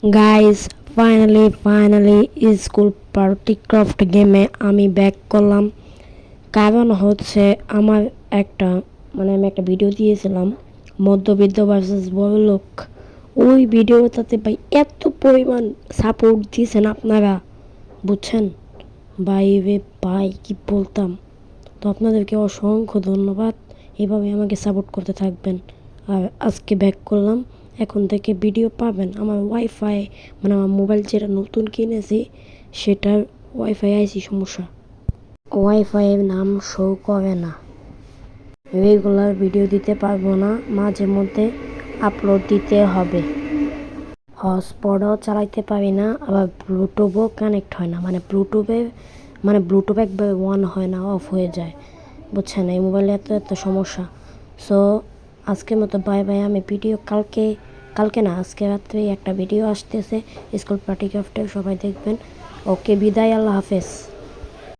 Guys, finally school party craft গেমে আমি back করলাম। কারণ হচ্ছে আমার একটা আমি একটা ভিডিও দিয়েছিলাম মধ্যবিত্ত ভার্সেস বড়লোক। ওই ভিডিওটাতে ভাই এত পরিমাণ সাপোর্ট দিয়েছেন আপনারা, বুঝছেন ভাই রে ভাই, কি বলতাম। তো আপনাদেরকে অসংখ্য ধন্যবাদ, এভাবে আমাকে সাপোর্ট করতে থাকবেন। আর আজকে ব্যাক করলাম, এখন থেকে ভিডিও পাবেন। আমার ওয়াইফাই আমার মোবাইল যেটা নতুন কিনেছি সেটার ওয়াইফাই আইসি সমস্যা, ওয়াইফাইয়ের নাম শো করে না, রেগুলার ভিডিও দিতে পারবো না, মাঝে মধ্যে আপলোড দিতে হবে। হটস্পটও চালাইতে পারি না, আবার ব্লুটুথও কানেক্ট হয় না, ব্লুটুথ একবার অন হয় না, অফ হয়ে যায়, বুঝছেন। এই মোবাইলে এত সমস্যা। সো আজকের মতো বাই বাই। আমি ভিডিও কালকে না, আজকে রাত্রে একটা ভিডিও আসতেছে স্কুল পার্টি ক্রাফটে, সবাই দেখবেন। ওকে, বিদায়, আল্লাহ হাফেজ।